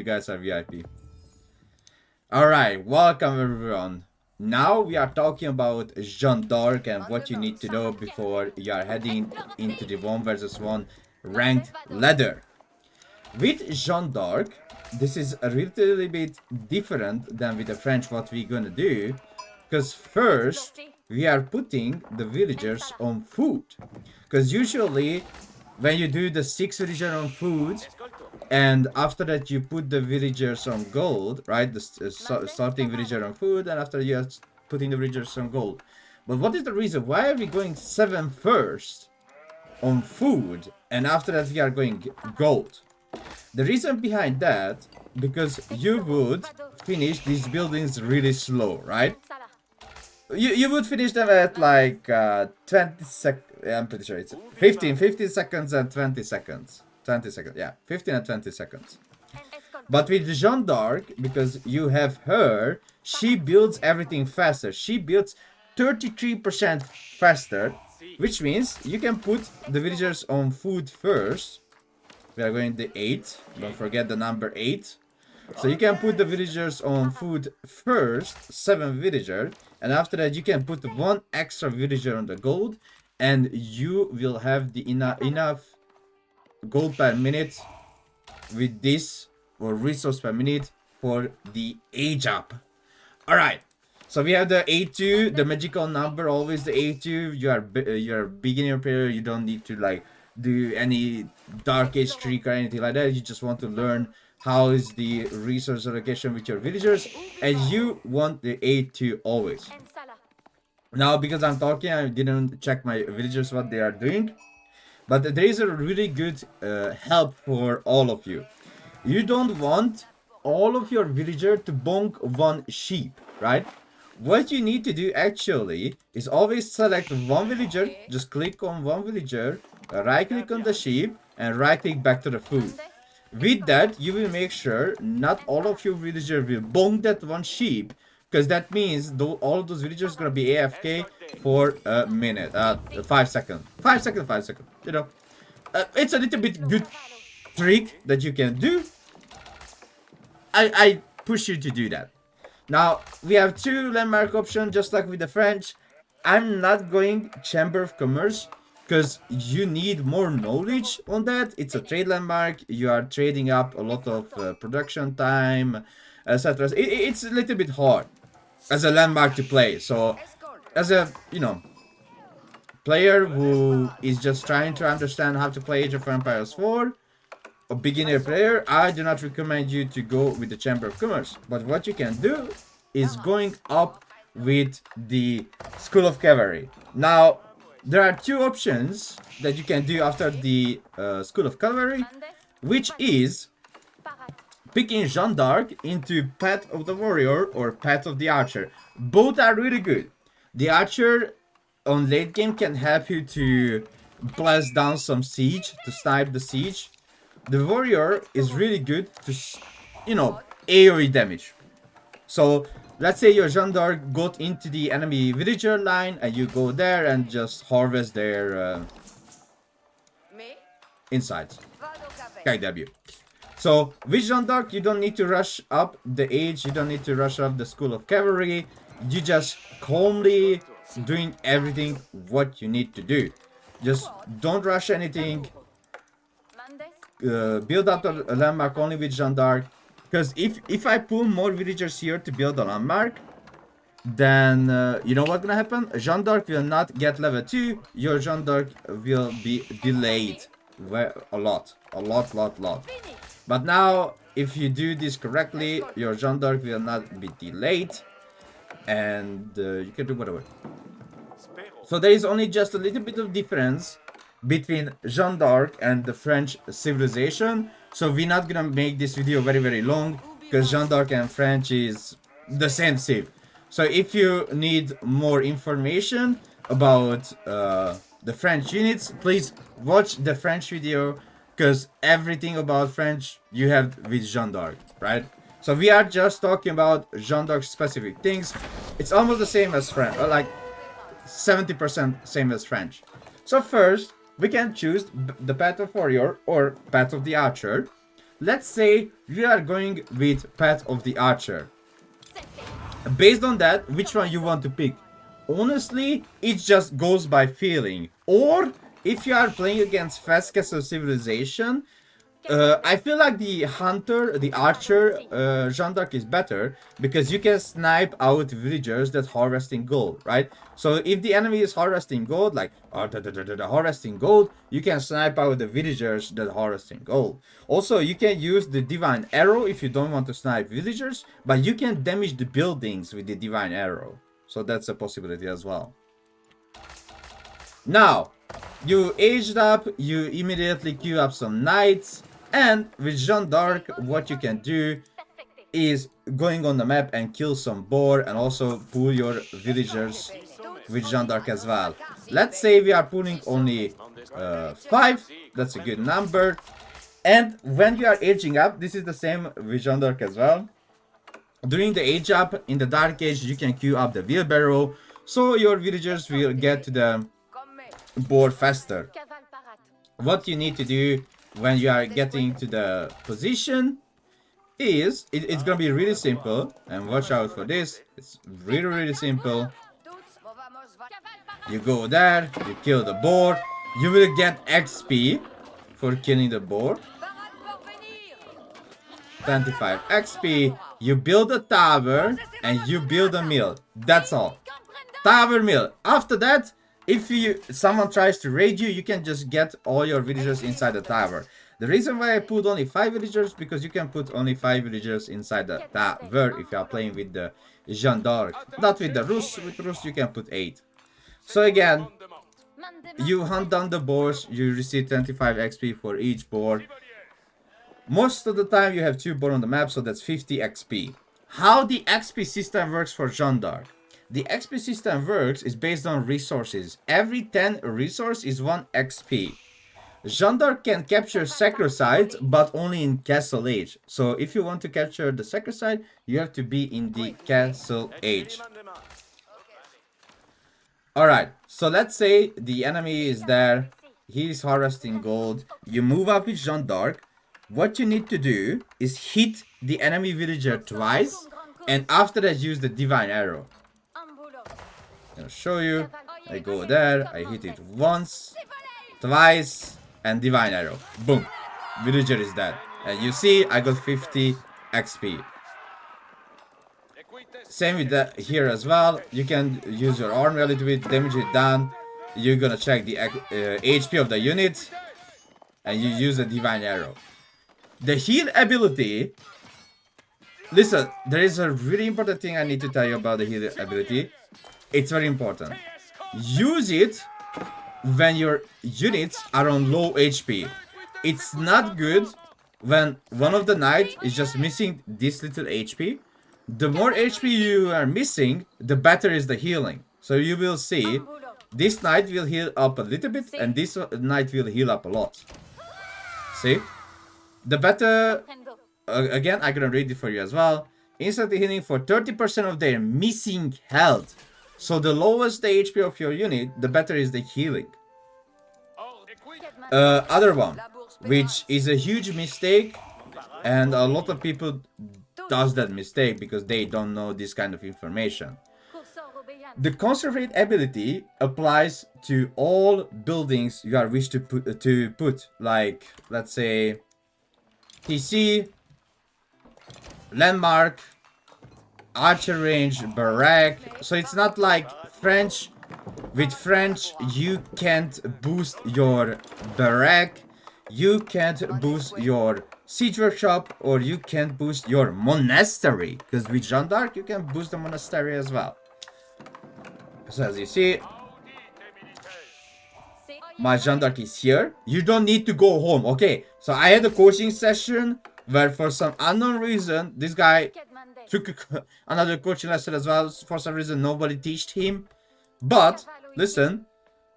guys are VIP. Alright, welcome everyone. Now we are talking about Jeanne d'Arc and what you need to know before you are heading into the 1 versus 1 ranked ladder. With Jeanne d'Arc, this is a little bit different than with the French what we're gonna do, because first we are putting the villagers on food. Because usually when you do the 6 villagers on food, and after that you put the villagers on gold, right? The starting villager on food, and after you are putting the villagers on gold. But what is the reason? Why are we going 7 first on food, and after that we are going gold? The reason behind that, because you would finish these buildings really slow, right? You would finish them at like 20 seconds. I'm pretty sure it's 15 seconds and 20 seconds. 20 seconds, yeah, 15 and 20 seconds. But with Jeanne d'Arc, because you have her, she builds everything faster. She builds 33% faster, which means you can put the villagers on food first. We are going to 8. Don't forget the number 8. So you can put the villagers on food first, 7 villager, and after that you can put 1 extra villager on the gold, and you will have the enough gold per minute with this, or resource per minute, for the age up. Alright, so we have the A2, the magical number, always the A2. You are beginner player, you don't need to like do any dark age streak or anything like that. You just want to learn how is the resource allocation with your villagers, and you want the A2 always. Now, because I'm talking, I didn't check my villagers what they are doing, but there is a really good help for all of you. You don't want all of your villager to bonk 1 sheep, right? What you need to do actually is always select 1 villager, just click on 1 villager, right click on the sheep, and right click back to the food. With that, you will make sure not all of your villagers will bonk that 1 sheep, because that means all of those villagers are gonna be AFK for a minute, 5 seconds. 5 seconds, 5 seconds, you know. It's a little bit good trick that you can do. I push you to do that. Now, we have 2 landmark options, just like with the French. I'm not going Chamber of Commerce, because you need more knowledge on that. It's a trade landmark, you are trading up a lot of production time, etc. It's a little bit hard as a landmark to play. So, as a, you know, player who is just trying to understand how to play Age of Empires 4, a beginner player, I do not recommend you to go with the Chamber of Commerce. But what you can do is going up with the School of Cavalry. Now, there are 2 options that you can do after the School of Cavalry, which is picking Jeanne d'Arc into Path of the Warrior or Path of the Archer. Both are really good. The Archer on late game can help you to blast down some siege, to snipe the siege. The Warrior is really good to, you know, AoE damage. So, let's say your Jeanne d'Arc got into the enemy villager line, and you go there and just harvest their insides. KW. So, with Jeanne d'Arc, you don't need to rush up the age, you don't need to rush up the School of Cavalry. You just calmly doing everything what you need to do. Just don't rush anything. Build up a landmark only with Jeanne d'Arc. Because if I pull more villagers here to build a landmark, then you know what's gonna happen? Jeanne d'Arc will not get level 2. Your Jeanne d'Arc will be delayed a lot. But now, if you do this correctly, your Jeanne d'Arc will not be delayed, and you can do whatever. So there is only just a little bit of difference between Jeanne d'Arc and the French civilization. So we're not gonna make this video very long, because Jeanne d'Arc and French is the same civ. So if you need more information about the French units, please watch the French video, because everything about French you have with Jeanne d'Arc, right? So we are just talking about Jeanne d'Arc specific things. It's almost the same as French, like 70% same as French. So first, we can choose the Path of Warrior or Path of the Archer. let's say you are going with Path of the Archer. Based on that, which one you want to pick? Honestly, it just goes by feeling. Or if you are playing against Fast Castle Civilization, I feel like the hunter, the archer, Jeanne d'Arc is better because you can snipe out villagers that harvesting gold, right? So if the enemy is harvesting gold, like harvesting gold, you can snipe out the villagers that harvesting gold. Also, you can use the divine arrow if you don't want to snipe villagers, but you can damage the buildings with the divine arrow. So that's a possibility as well. Now, you aged up, you immediately queue up some knights. And with Jeanne d'Arc, what you can do is going on the map and kill some boar and also pull your villagers with Jeanne d'Arc as well. Let's say we are pulling only 5, that's a good number. And when you are aging up, this is the same with Jeanne d'Arc as well. During the age up, in the Dark Age, you can queue up the wheelbarrow, so your villagers will get to the boar faster. What you need to do when you are getting to the position is, it's gonna be really simple, and watch out for this, it's really simple. You go there, you kill the boar, you will get XP for killing the boar. 25 XP, you build a tower, and you build a mill, that's all. Tower, mill. After that, if someone tries to raid you, you can just get all your villagers inside the tower. The reason why I put only 5 villagers, because you can put only 5 villagers inside the tower if you are playing with the Jeanne d'Arc. Not with the Rus, with Rus you can put 8. So again, you hunt down the boars, you receive 25 XP for each boar. Most of the time you have 2 boar on the map, so that's 50 XP. How the XP system works for Jeanne d'Arc? The XP system works is based on resources. Every 10 resource is 1 XP. Jeanne d'Arc can capture sacred sites, but only in Castle Age. So if you want to capture the sacred site, you have to be in the Castle Age. Alright, so let's say the enemy is there, he's harvesting gold, you move up with Jeanne d'Arc. What you need to do is hit the enemy villager twice, and after that use the divine arrow. I'll show you. I go there, I hit it once, twice, and divine arrow. Boom. Villager is dead. And you see, I got 50 XP. Same with that here as well. You can use your army a little bit, damage it down. You're gonna check the HP of the unit, and you use the divine arrow. The heal ability. Listen, there is a really important thing I need to tell you about the heal ability. It's very important. Use it when your units are on low HP. It's not good when one of the knights is just missing this little HP. The more HP you are missing, the better is the healing. So you will see, this knight will heal up a little bit, and this knight will heal up a lot. See? The better... again, I'm gonna read it for you as well. Instantly healing for 30% of their missing health. So the lowest the HP of your unit, the better is the healing. Other one, which is a huge mistake, and a lot of people does that mistake because they don't know this kind of information. The Consecrate ability applies to all buildings you are wish to put, like, let's say, TC, landmark, archer range, barrack. So it's not like French. With French, you can't boost your barrack, you can't boost your siege workshop, or you can't boost your monastery. Because with Jeanne d'Arc, you can boost the monastery as well. So as you see, my Jeanne d'Arc is here. You don't need to go home. Okay, so I had a coaching session where for some unknown reason, this guy took another coaching lesson as well. For some reason, nobody taught him. But, listen,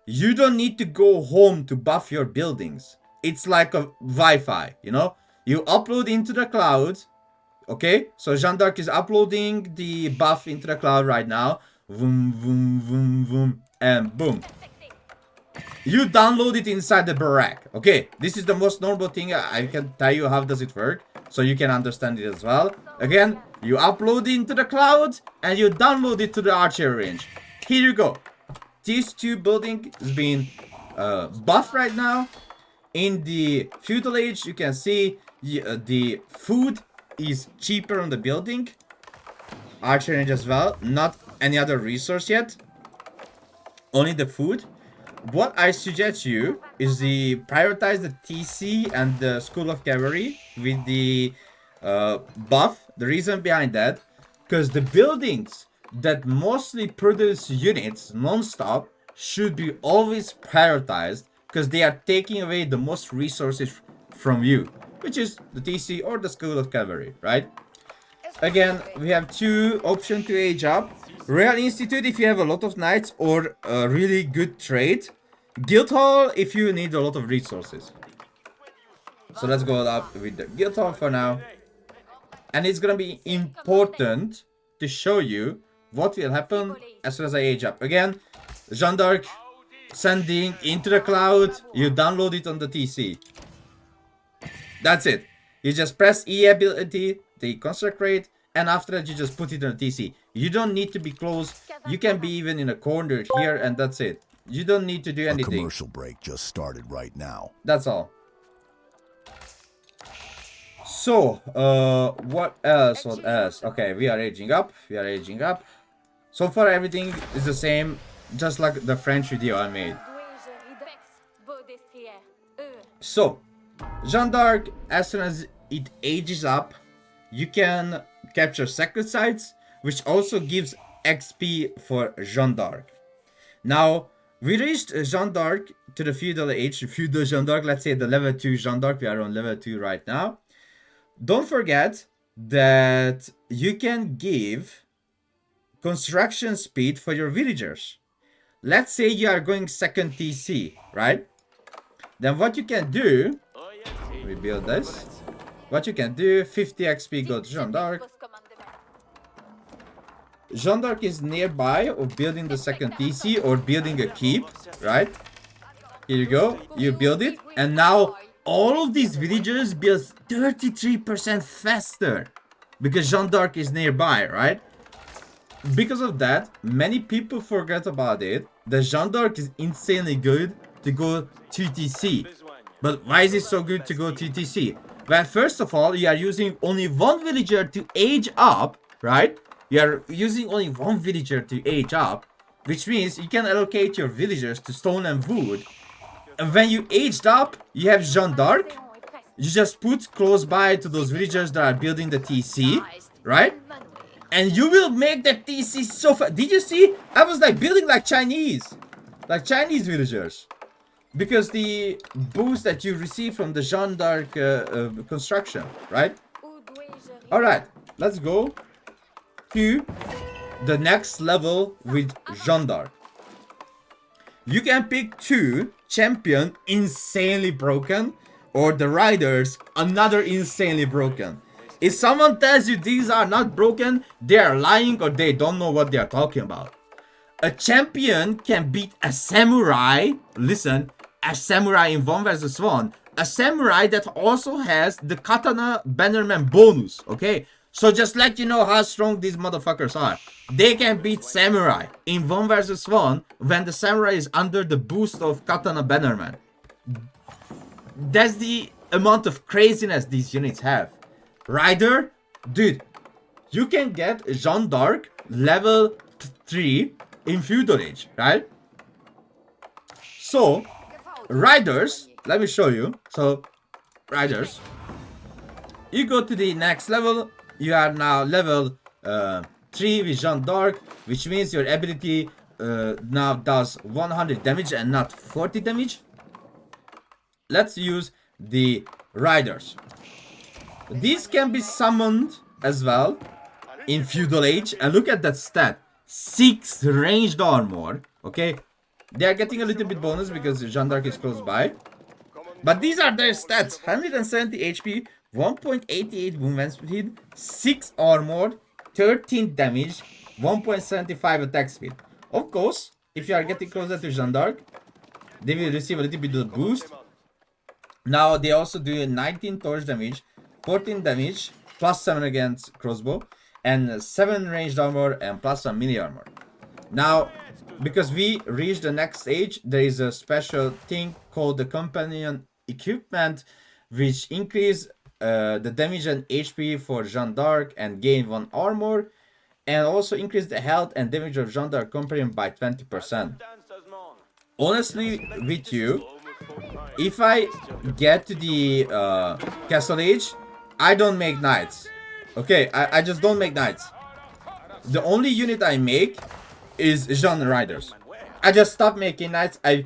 you don't need to go home to buff your buildings. It's like a Wi-Fi, you know? You upload into the cloud, okay? So Jeanne d'Arc is uploading the buff into the cloud right now. Boom, boom, boom, boom, and boom. you download it inside the barrack. Okay, this is the most normal thing. I can tell you how does it work, so you can understand it as well. Again, you upload it into the cloud, and you download it to the archery range. Here you go. These two buildings is being buffed right now. In the feudal age, you can see the food is cheaper on the building. Archery range as well. Not any other resource yet. Only the food. What I suggest you is the prioritize the TC and the School of Cavalry with the buff. The reason behind that, because the buildings that mostly produce units non-stop should be always prioritized, because they are taking away the most resources from you, which is the TC or the School of Cavalry, right? Again, we have two options to age up. Royal Institute if you have a lot of knights or a really good trade. Guildhall if you need a lot of resources. So let's go up with the Guildhall for now. And it's gonna be important to show you what will happen as soon as I age up. Again, Jeanne d'Arc sending into the cloud. You download it on the TC. That's it. You just press E ability, the Consecrate, and after that you just put it on the TC. You don't need to be close. You can be even in a corner here, and that's it. You don't need to do anything. A commercial break just started right now. That's all. So, what else? What else? Okay, we are aging up. We are aging up. So far, everything is the same, just like the French video I made. So, Jeanne d'Arc, as soon as it ages up, you can capture sacred sites, which also gives XP for Jeanne d'Arc. Now, we reached Jeanne d'Arc to the feudal age, feudal Jeanne d'Arc, let's say the level 2 Jeanne d'Arc, we are on level 2 right now. Don't forget that you can give construction speed for your villagers. Let's say you are going second TC, right? Then what you can do, we build this. What you can do, 50 XP go to Jeanne d'Arc. Jeanne d'Arc is nearby of building the second TC or building a keep, right? Here you go, you build it, and now all of these villagers build 33% faster because Jeanne d'Arc is nearby, right? Because of that, many people forget about it. The Jeanne d'Arc is insanely good to go TTC. But why is it so good to go TTC? Well, first of all, you are using only one villager to age up, right? You are using only one villager to age up, which means you can allocate your villagers to stone and wood. And when you aged up, you have Jeanne d'Arc. You just put close by to those villagers that are building the TC, right? And you will make that TC so fast. Did you see? I was like building like Chinese villagers. Because the boost that you receive from the Jeanne d'Arc construction, right? Alright, let's go to the next level with Jeanne d'Arc. You can pick two champion insanely broken or the riders another insanely broken. If someone tells you these are not broken, they are lying or they don't know what they are talking about. A champion can beat a samurai, listen, a samurai in 1 versus 1. A samurai that also has the katana bannerman bonus, okay? So just let you know how strong these motherfuckers are. They can beat samurai in 1 versus 1 when the samurai is under the boost of katana bannerman. That's the amount of craziness these units have. Rider, dude, you can get Jeanne d'Arc level 3 in feudal age, right? So, riders, let me show you. So, riders, you go to the next level. You are now level 3 with Jeanne d'Arc, which means your ability now does 100 damage and not 40 damage. Let's use the riders. These can be summoned as well in feudal age, and look at that stat, 6 ranged armor. Okay, they are getting a little bit bonus because Jeanne d'Arc is close by, but these are their stats: 170 HP, 1.88 movement speed, 6 armor, 13 damage, 1.75 attack speed. Of course, if you are getting closer to Jeanne d'Arc, they will receive a little bit of boost. Now they also do 19 torch damage, 14 damage, plus 7 against crossbow, and 7 ranged armor and plus 1 melee armor. Now, because we reached the next stage, there is a special thing called the companion equipment, which increase the damage and HP for Jeanne d'Arc and gain 1 armor, and also increase the health and damage of Jeanne d'Arc companion by 20%. Honestly, with you, if I get to the Castle Age, I don't make knights. Okay, I just don't make knights. The only unit I make is Jeanne Riders. I just stop making knights. I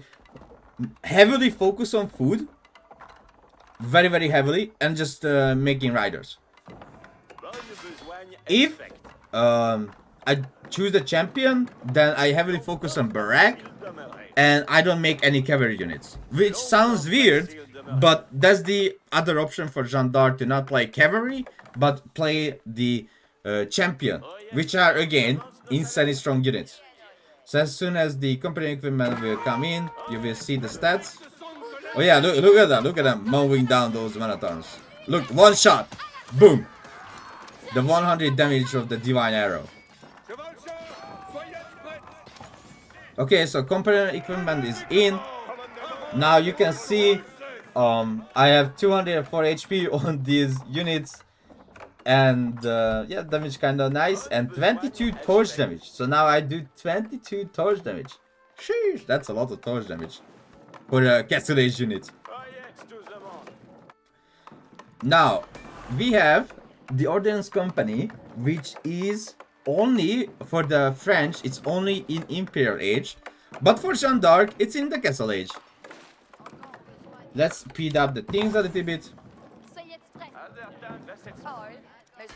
heavily focus on food. Very, very heavily. And just making riders. If I choose the champion, then I heavily focus on barrack. And I don't make any cavalry units. Which sounds weird, but that's the other option for Jeanne d'Arc, to not play cavalry, but play the champion. Which are, again, insanely strong units. So as soon as the company equipment will come in, you will see the stats. Oh yeah, look at that. Look at them mowing down those marathons. Look, one shot. Boom. The 100 damage of the divine arrow. Okay, so company equipment is in. Now you can see I have 204 HP on these units. And yeah, damage kinda nice. And 22 torch damage. So now I do 22 torch damage. Sheesh, that's a lot of torch damage for a Castle Age unit. Now we have the Ordnance Company, which is only for the French, it's only in Imperial Age. But for Jeanne d'Arc, it's in the Castle Age. Let's speed up the things a little bit.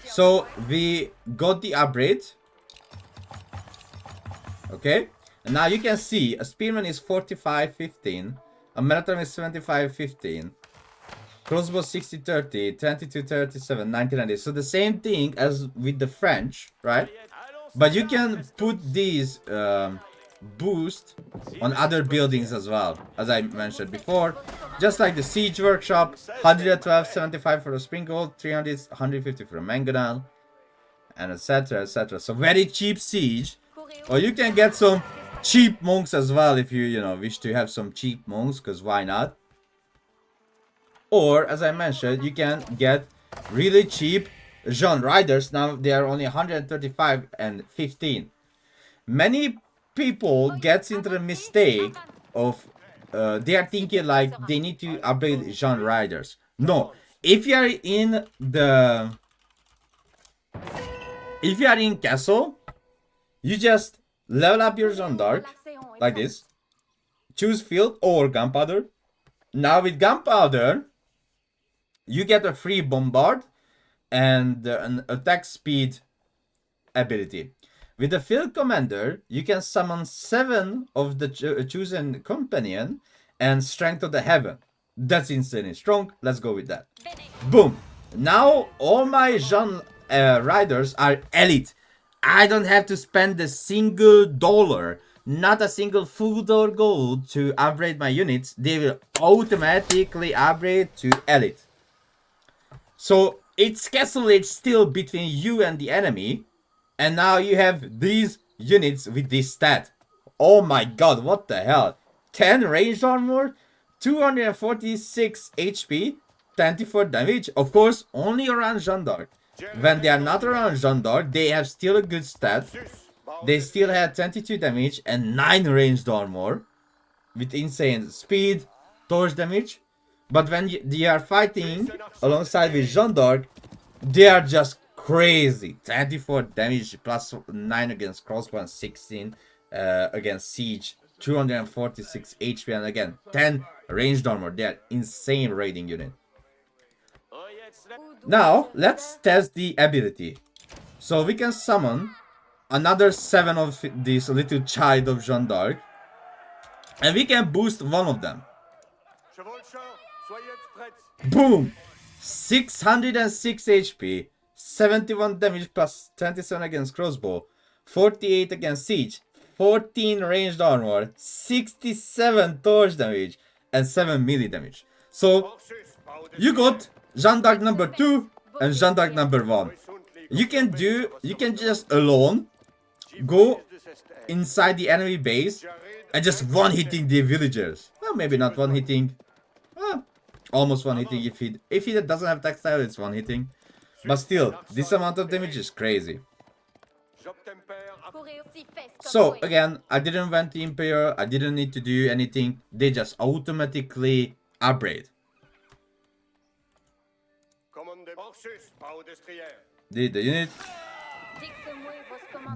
So we got the upgrade. Okay. And now you can see a spearman is 45-15. A marathon is 75-15. Crossbow 60-30, 22-37, 19-90. So the same thing as with the French, right? But you can put these boost on other buildings as well, as I mentioned before. Just like the Siege Workshop, 112, 75 for a Springgold, 300, 150 for a Mangonel, and etc, etc. So very cheap Siege. Or you can get some cheap monks as well if you wish to have some cheap monks, because why not? Or, as I mentioned, you can get really cheap Jeanne Riders. Now they are only 135 and 15. Many people get into the mistake of they are thinking like they need to upgrade Jeanne Riders. No, if you are in Castle, you just level up your Jeanne d'Arc like this. Choose field or gunpowder. Now with gunpowder, you get a free bombard and an attack speed ability. With the field commander, you can summon 7 of the chosen companion and strength of the heaven. That's insanely strong. Let's go with that. Boom. Now all my Jeanne riders are elite. I don't have to spend a single dollar, not a single food or gold to upgrade my units. They will automatically upgrade to elite. So it's Castle Age still between you and the enemy. And now you have these units with this stat. Oh my god, what the hell? 10 ranged armor, 246 HP, 24 damage. Of course, only around Jeanne d'Arc. When they are not around Jeanne d'Arc, they have still a good stat. They still have 22 damage and 9 ranged armor with insane speed, torch damage. But when they are fighting alongside with Jeanne d'Arc, they are just crazy. 24 damage plus 9 against crossbow and 16 against siege. 246 HP and again 10 ranged armor. They are insane raiding unit. Now let's test the ability. So we can summon another 7 of these little child of Jeanne d'Arc, and we can boost one of them. Boom! 606 HP, 71 damage plus 27 against crossbow, 48 against siege, 14 ranged armor, 67 torch damage, and 7 melee damage. So you got Jeanne d'Arc number 2 and Jeanne d'Arc number 1. You can just alone go inside the enemy base and just one-hitting the villagers. Well, maybe not one-hitting. Almost one-hitting. If he doesn't have textile, it's one-hitting. But still, this amount of damage is crazy. So, again, I didn't went to Imperial. I didn't need to do anything. They just automatically upgrade. The unit.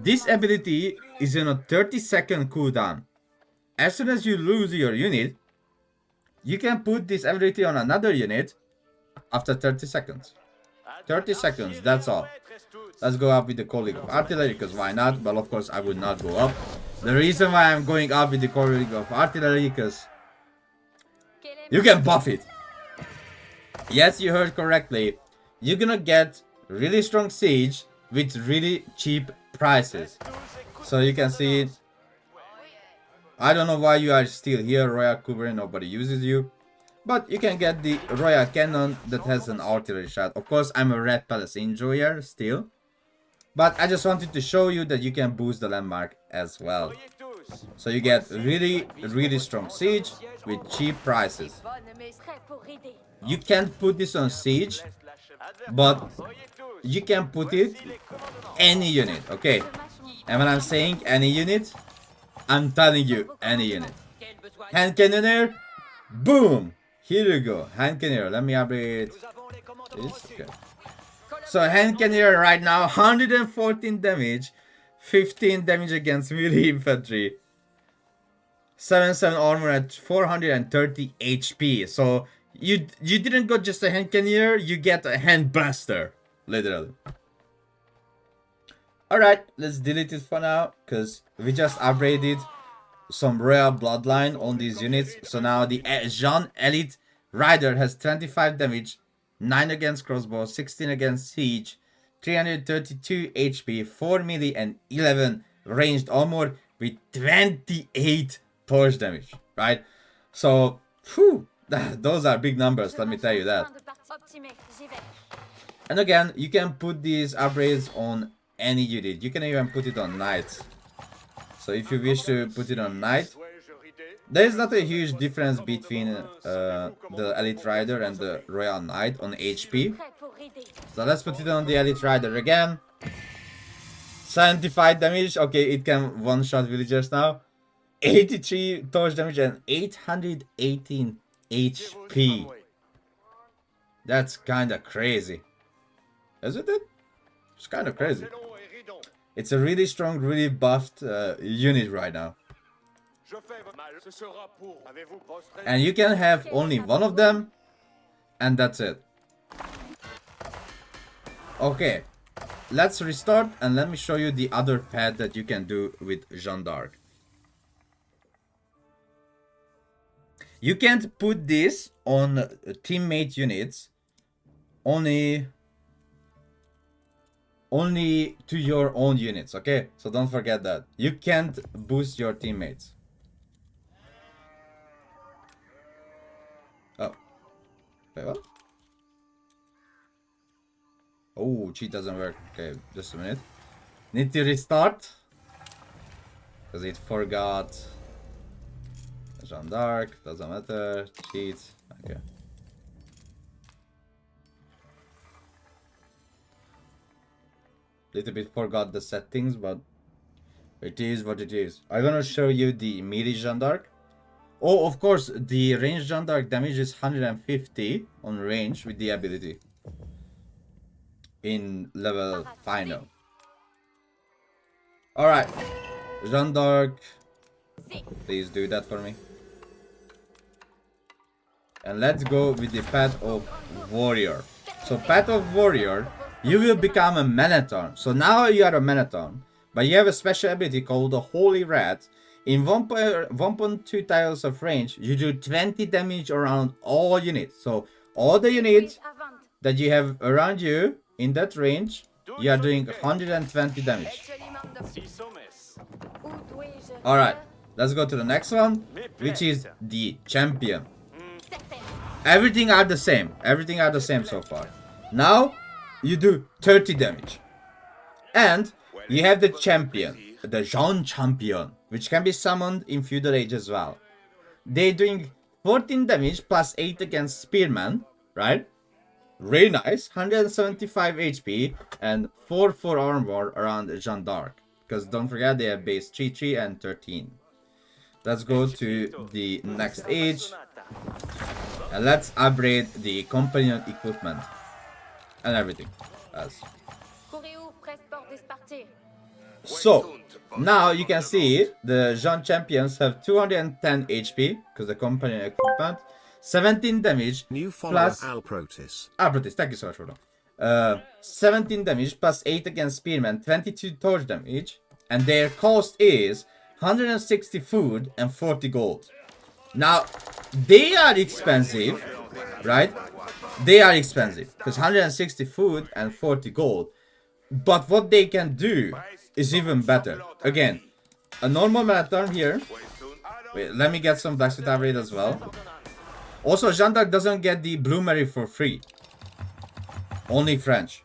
This ability is on a 30-second cooldown. As soon as you lose your unit, you can put this ability on another unit after 30 seconds. 30 seconds, that's all. Let's go up with the Colleague of Artillery, because why not? But of course I would not go up. The reason why I'm going up with the Colleague of Artillery, because you can buff it. Yes, you heard correctly. You're gonna get really strong siege with really cheap prices. So you can see it. I don't know why you are still here, Royal Cougar, nobody uses you. But you can get the Royal Cannon that has an artillery shot. Of course, I'm a Red Palace enjoyer still. But I just wanted to show you that you can boost the landmark as well. So you get really strong siege with cheap prices. You can't put this on siege, but you can put it any unit, okay? And when I'm saying any unit, I'm telling you any unit. Hand Cannoneer, boom! Here you go, Hand Cannoneer. Let me upgrade this. Okay. So Hand Cannoneer right now, 114 damage, 15 damage against melee infantry, 7 armor at 430 HP. So you didn't get just a Hand Cannoneer, you get a Hand Blaster, literally. Alright, let's delete it for now, because we just upgraded some Royal Bloodline on these units. So now the Jeanne Elite Rider has 25 damage, 9 against crossbow, 16 against siege, 332 HP, 4 melee and 11 ranged armor with 28 torch damage, right? So, whew, those are big numbers, let me tell you that. And again, you can put these upgrades on any unit. You can even put it on knights. So if you wish to put it on knight, there is not a huge difference between the Elite Rider and the Royal Knight on HP. So let's put it on the Elite Rider again. 75 damage. Okay, it can one-shot villagers now. 83 torch damage and 818 HP. That's kinda crazy. Isn't it? It's kinda crazy. It's a really strong, really buffed unit right now. And you can have only one of them, and that's it. Okay, let's restart and let me show you the other pet that you can do with Jeanne d'Arc. You can't put this on teammate units, only to your own units, okay? So don't forget that. You can't boost your teammates. Oh. Wait, what? Oh, cheat doesn't work. Okay, just a minute. Need to restart. Because it forgot. Jeanne d'Arc, doesn't matter. Cheat. Okay. Little bit forgot the settings, but it is what it is. I'm gonna show you the melee Jeanne d'Arc. Oh, of course, the range Jeanne d'Arc damage is 150 on range with the ability. In level final. Alright. Jeanne d'Arc. Please do that for me. And let's go with the Path of Warrior. So Path of Warrior, you will become a Manathon. So now you are a Manathon, but you have a special ability called the Holy Rat. In 1.2 tiles of range, you do 20 damage around all units. So all the units that you have around you in that range, you are doing 120 damage. Alright, let's go to the next one, which is the champion. Everything are the same. Everything are the same so far. Now, you do 30 damage. And you have the champion, the Jeanne champion, which can be summoned in Feudal Age as well. They're doing 14 damage plus 8 against Spearman, right? Really nice. 175 HP and 4 armor around Jeanne d'Arc. Because don't forget they have base 3 and 13. Let's go to the next age. And let's upgrade the companion equipment. And everything else. So, now you can see the Jeanne champions have 210 HP because the companion equipment, 17 damage plus Alprotis. Alprotis, thank you so much for that. 17 damage plus 8 against Spearman, 22 torch damage, and their cost is 160 food and 40 gold. Now, they are expensive, right? They are expensive because 160 food and 40 gold. But what they can do is even better. Again, a normal marathon here. Wait, let me get some Blacksmith upgrade as well. Also, Jeanne d'Arc doesn't get the Bloomery for free. Only French.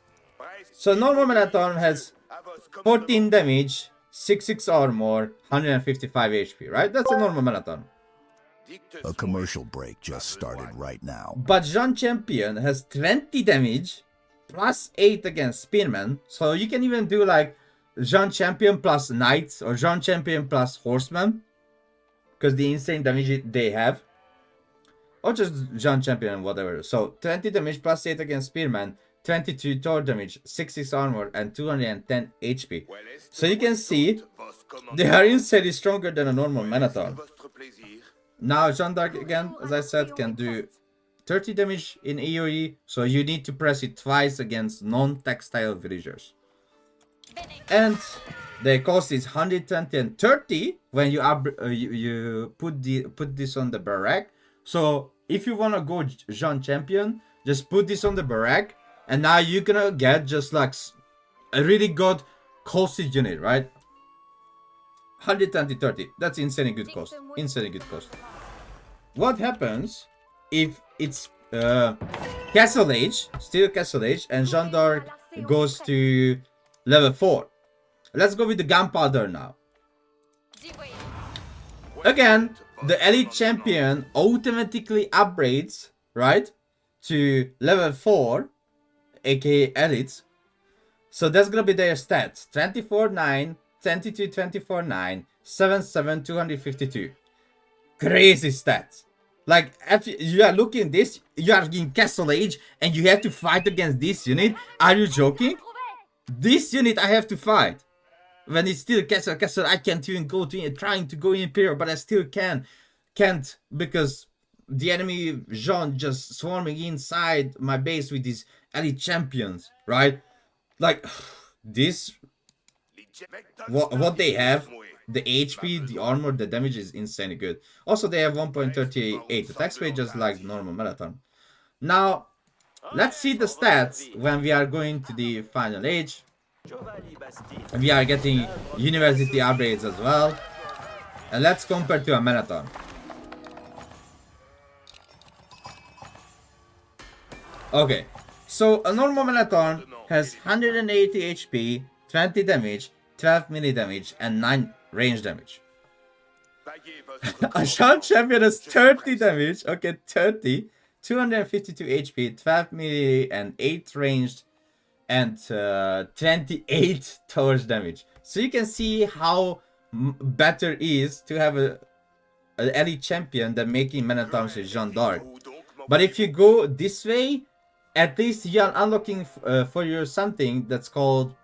So normal marathon has 14 damage, 6 armor, 155 HP, right? That's a normal marathon. A commercial break just started right now. But Jeanne champion has 20 damage, plus 8 against Spearman. So you can even do like Jeanne champion plus Knights or Jeanne champion plus Horseman. Because the insane damage they have. Or just Jeanne champion, whatever. So 20 damage plus 8 against Spearman, 22 torch damage, 66 armor, and 210 HP. So you can see they are insanely stronger than a normal Minotaur. Now Jeanne d'Arc again, as I said, can do 30 damage in AoE, so you need to press it twice against non-textile villagers. And the cost is 120 and 30 when you put this on the barrack. So if you wanna go Jeanne champion, just put this on the barrack, and now you're gonna get just like a really good costed unit, right? 120, 30. That's insanely good cost. Insanely good cost. What happens if it's Castle Age, still Castle Age, and Jeanne d'Arc goes to level 4? Let's go with the Gunpowder now. Again, the Elite Champion automatically upgrades, right, to level 4, aka Elite. So that's gonna be their stats. 24-9, 22-24-9, 7-7, 252. Crazy stats. Like, if you are looking at this, you are in Castle Age, and you have to fight against this unit. Are you joking? This unit I have to fight. When it's still Castle, I can't even go to trying to go in Imperial, but I still can't because the enemy Jeanne just swarming inside my base with these elite champions, right? Like this, what they have, the HP, the armor, the damage is insanely good. Also, they have 1.38 attack speed, just like normal marathon. Now, let's see the stats when we are going to the final age. We are getting university upgrades as well. And let's compare to a marathon. Okay, so a normal marathon has 180 HP, 20 damage, 12 melee damage, and 9 range damage. A Jeanne champion has 30 damage, okay, 30, 252 HP, 12 melee, and 8 ranged, and 28 torch damage. So you can see how better it is to have an elite champion than making Minotaurs with Jeanne d'Arc. But if you go this way, at least you are unlocking for you something that's called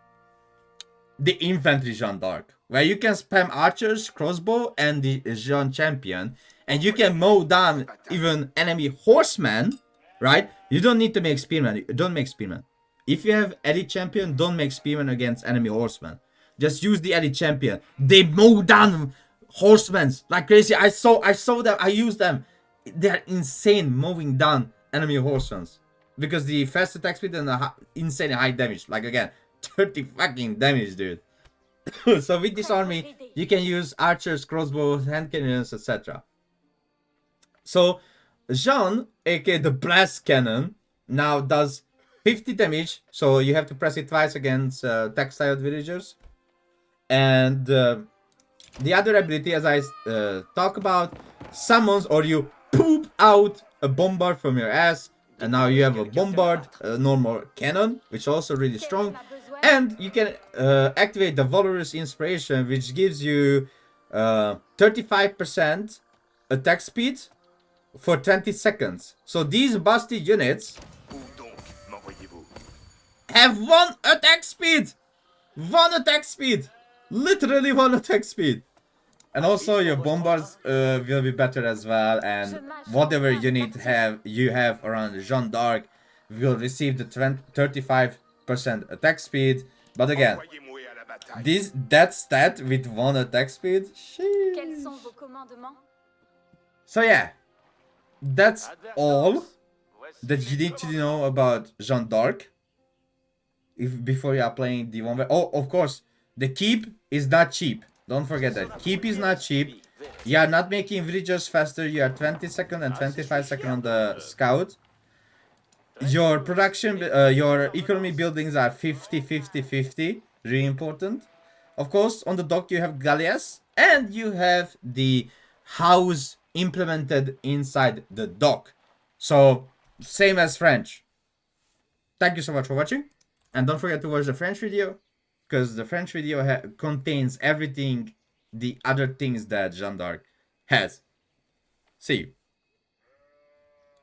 the infantry Jeanne d'Arc, where you can spam archers, crossbow, and the Jeanne champion, and you can mow down even enemy horsemen, right? You don't need to make spearmen. Don't make spearmen. If you have elite champion, don't make spearmen against enemy horsemen. Just use the elite champion. They mow down horsemen like crazy. I saw them. I used them. They're insane mowing down enemy horsemen because the fast attack speed and the insane high damage. Like again, 30 fucking damage, dude. So with this army, you can use archers, crossbows, hand cannons, etc. So Jeanne, aka the blast cannon, now does 50 damage. So you have to press it twice against textile villagers. And the other ability, as I talk about, summons or you poop out a bombard from your ass. And now you have a bombard, a normal cannon, which is also really strong. And you can activate the Valorous Inspiration, which gives you 35% attack speed for 20 seconds. So these busty units have 1 attack speed! 1 attack speed! Literally 1 attack speed! And also your bombards will be better as well, and whatever unit you have around Jeanne d'Arc will receive the 35% attack speed. But again, that stat with 1 attack speed, sheesh. So yeah, that's all that you need to know about Jeanne d'Arc before you are playing the one. Oh, of course, the keep is not cheap. Don't forget that. Keep is not cheap. You are not making villagers faster. You are 20 seconds and 25 seconds on the scout. Your production, your economy buildings are 50, 50, 50. Really important. Of course, on the dock you have galleass. And you have the house implemented inside the dock. So, same as French. Thank you so much for watching. And don't forget to watch the French video, because the French video contains everything, the other things that Jeanne d'Arc has. See you.